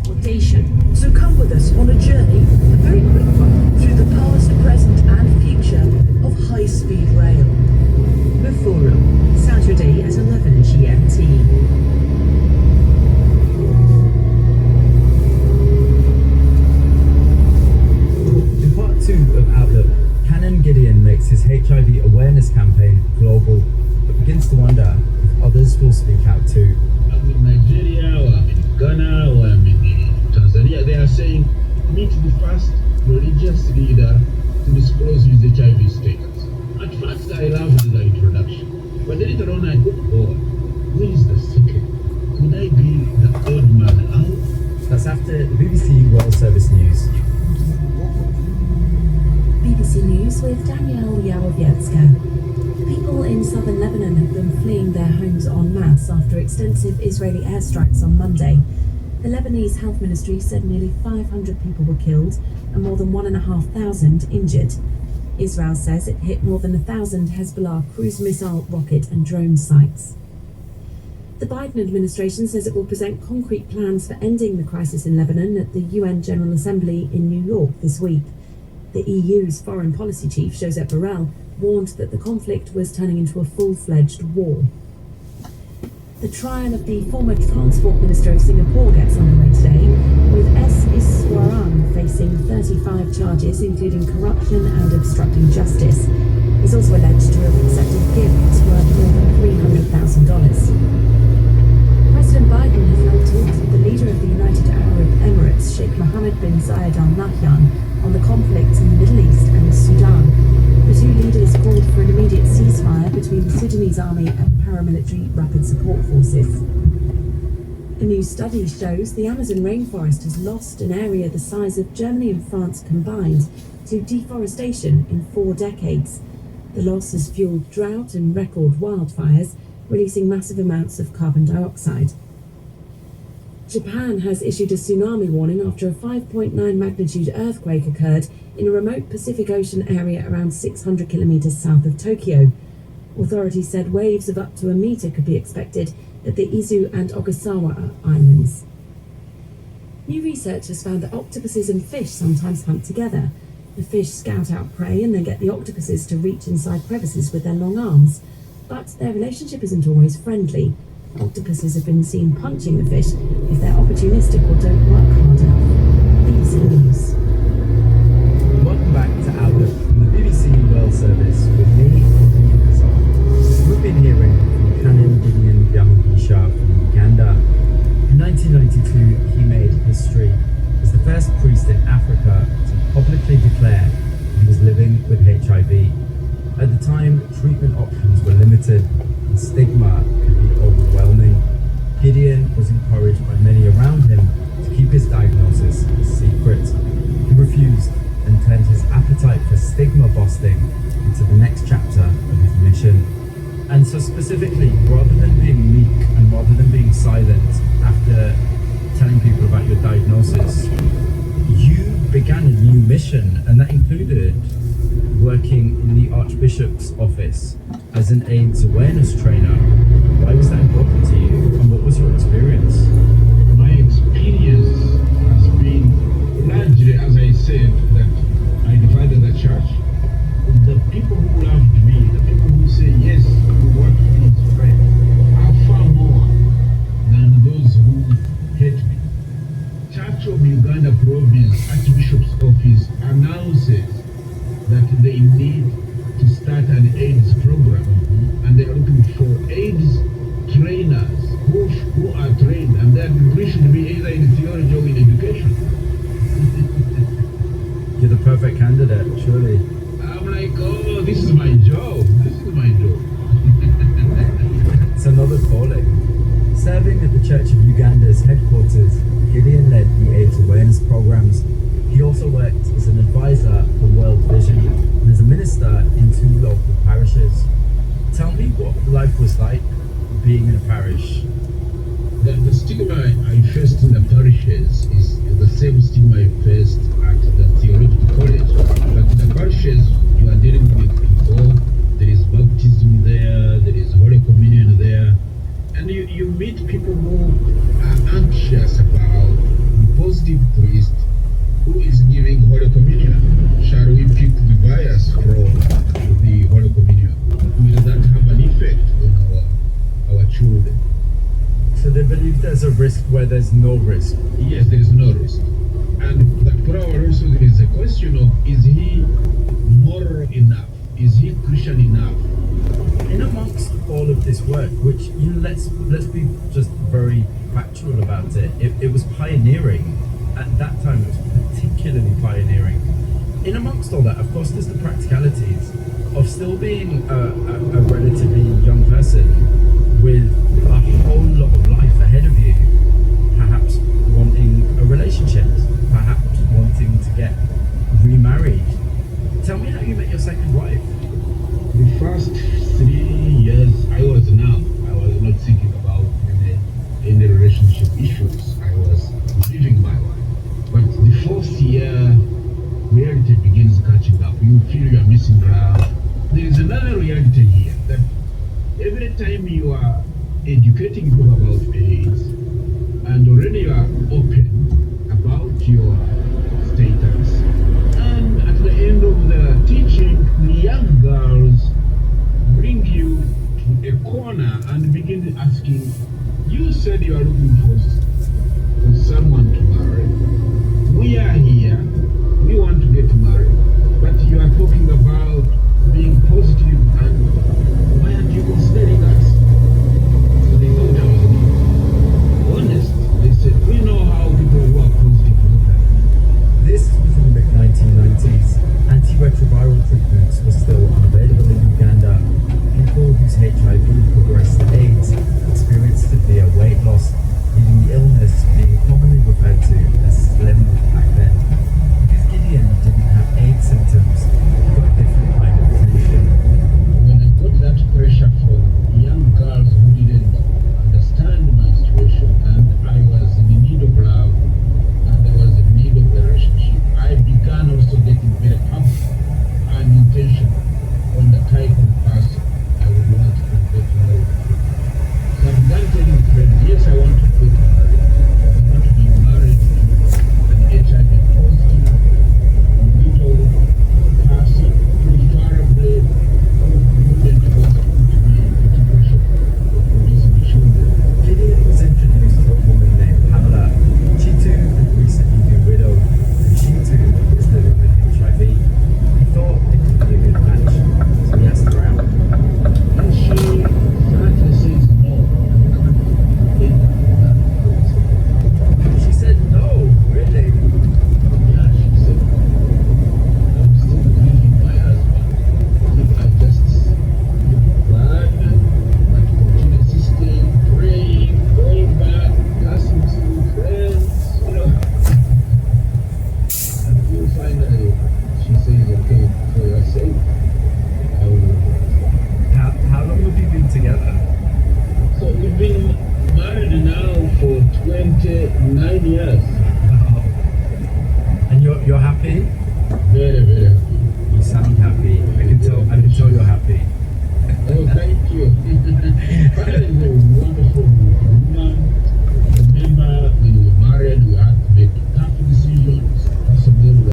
transportation. So come with us on a journey, a very quick one, through the past, present and future of high-speed rail. Mufuru, Saturday at 11 GMT. In part 2 of Outlook, Canon Gideon makes his HIV awareness campaign global, but begins to wonder if others will speak out too. I'm in Nigeria, or I'm in Ghana, or I'm in Tanzania. They are saying, meet the first religious leader to disclose his HIV status. At first, I loved the introduction, but later on, I thought, oh, where is the second? Could I be the odd man out? That's after the BBC World Service News. BBC News with Danielle Yarowiecka. People in southern Lebanon have been fleeing their homes en masse after extensive Israeli airstrikes on Monday. The Lebanese Health Ministry said nearly 500 people were killed and more than 1,500 injured. Israel says it hit more than 1,000 Hezbollah cruise missile, rocket and drone sites. The Biden administration says it will present concrete plans for ending the crisis in Lebanon at the UN General Assembly in New York this week. The EU's foreign policy chief, Josep Borrell, warned that the conflict was turning into a full-fledged war. The trial of the former Transport Minister of Singapore gets underway today, with S. Iswaran facing 35 charges, including corruption and obstructing justice. He's also alleged to have accepted gifts worth more than $300,000. President Biden has held talks with the leader of the United Arab Emirates, Sheikh Mohammed bin Zayed Al Nahyan, on the conflicts in the Middle East and Sudan. The two leaders called for an immediate ceasefire between the Sudanese army and paramilitary rapid support forces. A new study shows the Amazon rainforest has lost an area the size of Germany and France combined to deforestation in 4 decades. The loss has fueled drought and record wildfires, releasing massive amounts of carbon dioxide. Japan has issued a tsunami warning after a 5.9 magnitude earthquake occurred in a remote Pacific Ocean area around 600 kilometers south of Tokyo. Authorities said waves of up to a meter could be expected at the Izu and Ogasawa Islands. New research has found that octopuses and fish sometimes hunt together. The fish scout out prey and then get the octopuses to reach inside crevices with their long arms. But their relationship isn't always friendly. Octopuses have been seen punching the fish if they're opportunistic or don't work hard enough. BBC News. Welcome back to Outlook from the BBC World Service with me, Ian Kazan. We've been hearing from Canon Gideon Byamwihisha from Uganda. In 1992, he made history as the first priest in Africa to publicly declare he was living with HIV. At the time, treatment options were limited and stigma could be overwhelming. Gideon was encouraged by many around him to keep his diagnosis a secret. He refused and turned his appetite for stigma busting into the next chapter of his mission. And so specifically, rather than being meek and rather than being silent after telling people about your diagnosis, you began a new mission, and that included working in the Archbishop's office as an AIDS awareness trainer. Why was that important to you, and what was your experience? My experience has been largely, as I said, that I divided the church. The people who loved me, the people who say, yes, what is right, are far more than those who hate me. Church of Uganda Province Archbishop's office announces that they need to start an AIDS program, and they are looking for AIDS trainers who are trained, and their degree should be either in theology or in education. You're the perfect candidate, surely. I'm like, oh, this is my job. This is my job. It's another calling. Serving at the Church of Uganda's headquarters, Gideon led the AIDS awareness programs. He also worked as an advisor for World Vision and as a minister in 2 local parishes. Tell me what life was like being in a parish. The stigma I faced in the parishes is the same stigma I faced at the theological college. But in the parishes, you are dealing with people. There is baptism there, there is Holy Communion there, and you meet people who are anxious about positive priest who is giving Holy Communion. Shall we pick the bias from the Holy Communion? Will that have an effect on our children? So they believe there's a risk where there's no risk. Yes, there is no risk. And that for our also there is a question of, is he moral enough? Is he Christian enough? In amongst all of this work, which, you know, let's be just very factual about it. It was pioneering. At that time, it was particularly pioneering. In amongst all that, of course, there's the practicalities of still being a relatively young person with a whole lot of life ahead of you. Perhaps wanting a relationship, perhaps wanting to get remarried. Tell me how you met your second wife. The first 3 years I was not thinking about any relationship issues. I was living my life. But the fourth year, reality begins catching up. You feel you are missing love. There is another reality here that every time you are educating people about AIDS and already you are open about your status, and at the end of the teaching, the young girls bring you to a corner and begin asking, you said you are looking for